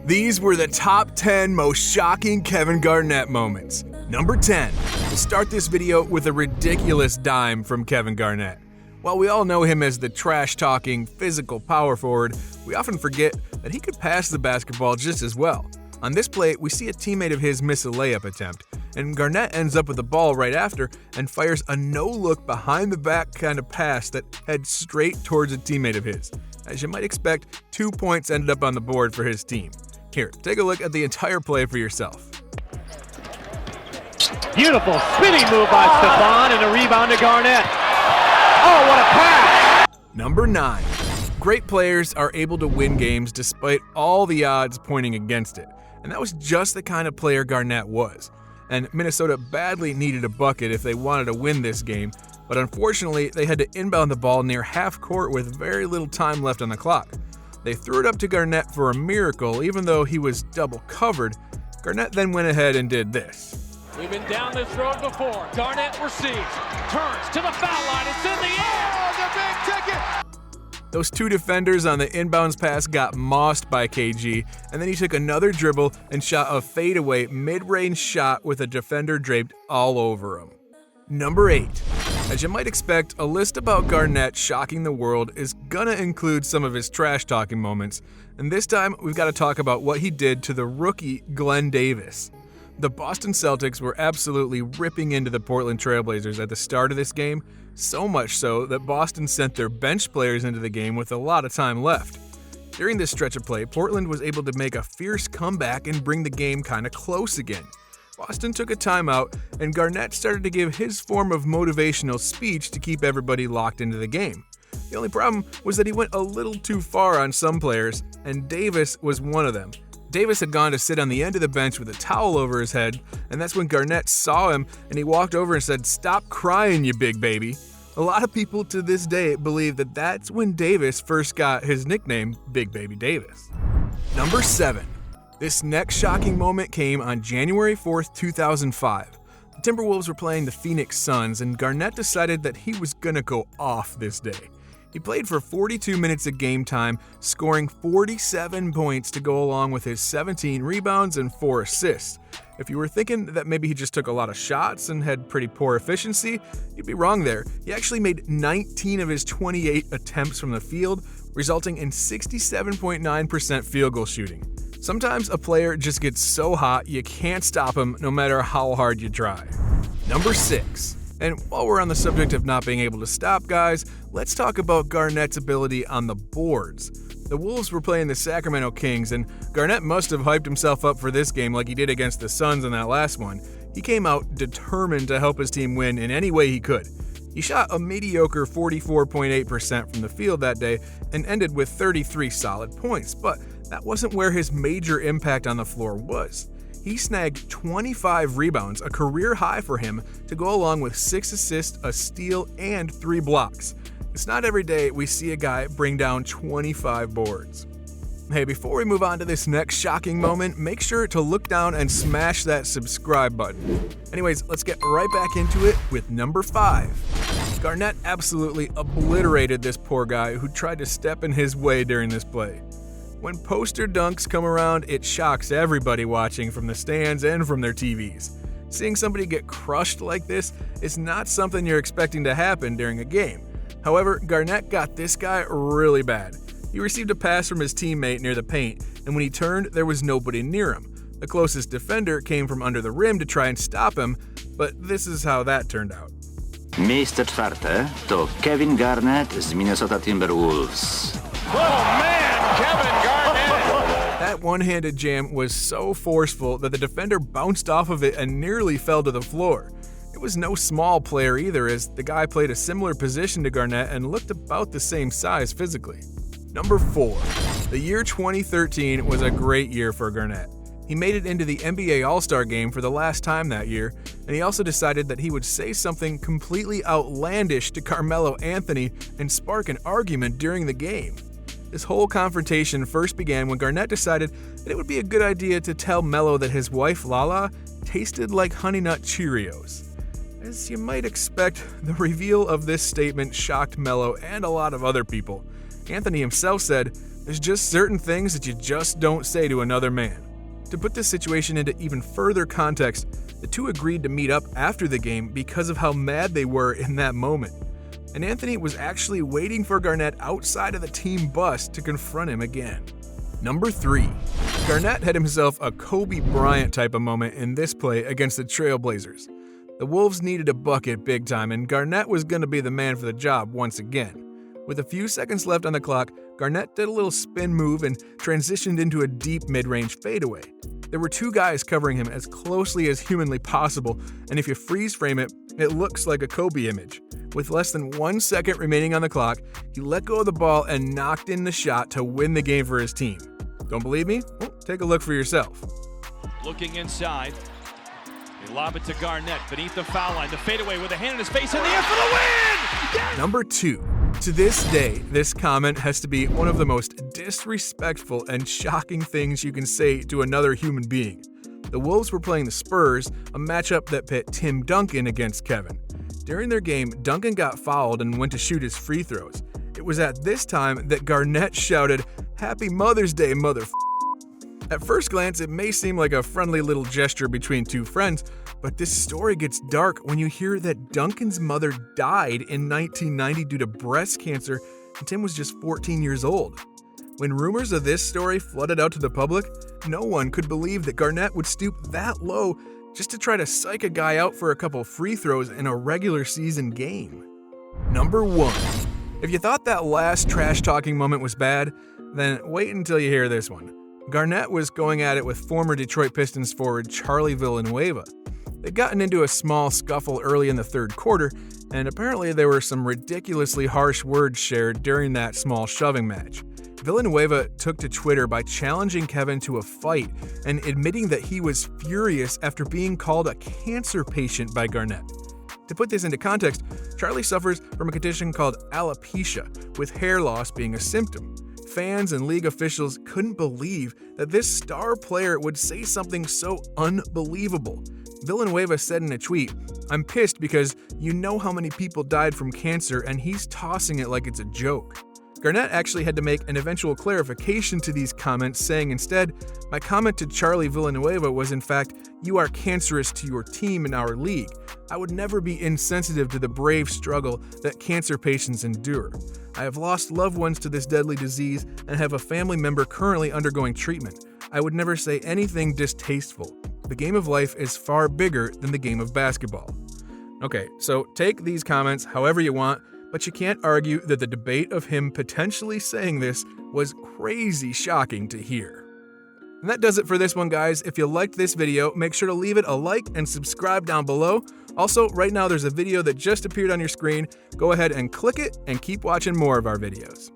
These were the top 10 most shocking Kevin Garnett moments. Number 10. We'll start this video with a ridiculous dime from Kevin Garnett. While we all know him as the trash-talking, physical power forward, we often forget that he could pass the basketball just as well. On this play, we see a teammate of his miss a layup attempt, and Garnett ends up with the ball right after and fires a no-look behind-the-back kind of pass that heads straight towards a teammate of his. As you might expect, 2 points ended up on the board for his team. Here, take a look at the entire play for yourself. Beautiful spinning move by Stephon and a rebound to Garnett. Oh, what a pass! Number 9. Great players are able to win games despite all the odds pointing against it. And that was just the kind of player Garnett was. And Minnesota badly needed a bucket if they wanted to win this game, but unfortunately they had to inbound the ball near half court with very little time left on the clock. They threw it up to Garnett for a miracle, even though he was double covered. Garnett then went ahead and did this. We've been down this road before. Garnett receives, turns to the foul line, it's in the air, the big ticket! Those two defenders on the inbounds pass got mossed by KG, and then he took another dribble and shot a fadeaway mid-range shot with a defender draped all over him. Number 8. As you might expect, a list about Garnett shocking the world is gonna include some of his trash-talking moments, and this time we've got to talk about what he did to the rookie Glenn Davis. The Boston Celtics were absolutely ripping into the Portland Trailblazers at the start of this game, so much so that Boston sent their bench players into the game with a lot of time left. During this stretch of play, Portland was able to make a fierce comeback and bring the game kinda close again. Boston took a timeout, and Garnett started to give his form of motivational speech to keep everybody locked into the game. The only problem was that he went a little too far on some players, and Davis was one of them. Davis had gone to sit on the end of the bench with a towel over his head, and that's when Garnett saw him and he walked over and said, "Stop crying, you big baby." A lot of people to this day believe that that's when Davis first got his nickname, Big Baby Davis. Number 7. This next shocking moment came on January 4th, 2005. The Timberwolves were playing the Phoenix Suns, and Garnett decided that he was gonna go off this day. He played for 42 minutes of game time, scoring 47 points to go along with his 17 rebounds and 4 assists. If you were thinking that maybe he just took a lot of shots and had pretty poor efficiency, you'd be wrong there. He actually made 19 of his 28 attempts from the field, resulting in 67.9% field goal shooting. Sometimes a player just gets so hot you can't stop him no matter how hard you try. Number 6. And while we're on the subject of not being able to stop guys, let's talk about Garnett's ability on the boards. The Wolves were playing the Sacramento Kings, and Garnett must have hyped himself up for this game like he did against the Suns in that last one. He came out determined to help his team win in any way he could. He shot a mediocre 44.8% from the field that day and ended with 33 solid points, but that wasn't where his major impact on the floor was. He snagged 25 rebounds, a career high for him, to go along with 6 assists, a steal, and 3 blocks. It's not every day we see a guy bring down 25 boards. Hey, before we move on to this next shocking moment, make sure to look down and smash that subscribe button. Anyways, let's get right back into it with number 5. Garnett absolutely obliterated this poor guy who tried to step in his way during this play. When poster dunks come around, it shocks everybody watching from the stands and from their TVs. Seeing somebody get crushed like this is not something you're expecting to happen during a game. However, Garnett got this guy really bad. He received a pass from his teammate near the paint, and when he turned, there was nobody near him. The closest defender came from under the rim to try and stop him, but this is how that turned out. Miejsce 4. To Kevin Garnett z Minnesota Timberwolves. Oh man, Kevin Garnett! That one-handed jam was so forceful that the defender bounced off of it and nearly fell to the floor. It was no small player either, as the guy played a similar position to Garnett and looked about the same size physically. Number 4. The year 2013 was a great year for Garnett. He made it into the NBA All-Star game for the last time that year, and he also decided that he would say something completely outlandish to Carmelo Anthony and spark an argument during the game. This whole confrontation first began when Garnett decided that it would be a good idea to tell Melo that his wife Lala tasted like Honey Nut Cheerios. As you might expect, the reveal of this statement shocked Melo and a lot of other people. Anthony himself said, There's just certain things that you just don't say to another man. To put this situation into even further context, the two agreed to meet up after the game because of how mad they were in that moment. And Anthony was actually waiting for Garnett outside of the team bus to confront him again. Number 3. Garnett had himself a Kobe Bryant type of moment in this play against the Trailblazers. The Wolves needed a bucket big time, and Garnett was going to be the man for the job once again. With a few seconds left on the clock, Garnett did a little spin move and transitioned into a deep mid-range fadeaway. There were two guys covering him as closely as humanly possible, and if you freeze frame it, it looks like a Kobe image. With less than 1 second remaining on the clock, he let go of the ball and knocked in the shot to win the game for his team. Don't believe me? Well, take a look for yourself. Looking inside. They lob it to Garnett beneath the foul line. The fadeaway with a hand in his face in the air for the win! Yes! Number 2. To this day, this comment has to be one of the most disrespectful and shocking things you can say to another human being. The Wolves were playing the Spurs, a matchup that pit Tim Duncan against Kevin. During their game, Duncan got fouled and went to shoot his free throws. It was at this time that Garnett shouted, "Happy Mother's Day, motherf***." At first glance, it may seem like a friendly little gesture between two friends, but this story gets dark when you hear that Duncan's mother died in 1990 due to breast cancer, and Tim was just 14 years old. When rumors of this story flooded out to the public, no one could believe that Garnett would stoop that low just to try to psych a guy out for a couple free throws in a regular season game. Number 1. If you thought that last trash-talking moment was bad, then wait until you hear this one. Garnett was going at it with former Detroit Pistons forward Charlie Villanueva. They'd gotten into a small scuffle early in the third quarter, and apparently there were some ridiculously harsh words shared during that small shoving match. Villanueva took to Twitter by challenging Kevin to a fight and admitting that he was furious after being called a cancer patient by Garnett. To put this into context, Charlie suffers from a condition called alopecia, with hair loss being a symptom. Fans and league officials couldn't believe that this star player would say something so unbelievable. Villanueva said in a tweet, "I'm pissed because you know how many people died from cancer and he's tossing it like it's a joke." Garnett actually had to make an eventual clarification to these comments, saying instead, "My comment to Charlie Villanueva was in fact, you are cancerous to your team and our league. I would never be insensitive to the brave struggle that cancer patients endure. I have lost loved ones to this deadly disease and have a family member currently undergoing treatment. I would never say anything distasteful. The game of life is far bigger than the game of basketball." Okay, so take these comments however you want, but you can't argue that the debate of him potentially saying this was crazy shocking to hear. And that does it for this one, guys. If you liked this video, make sure to leave it a like and subscribe down below. Also, right now there's a video that just appeared on your screen. Go ahead and click it and keep watching more of our videos.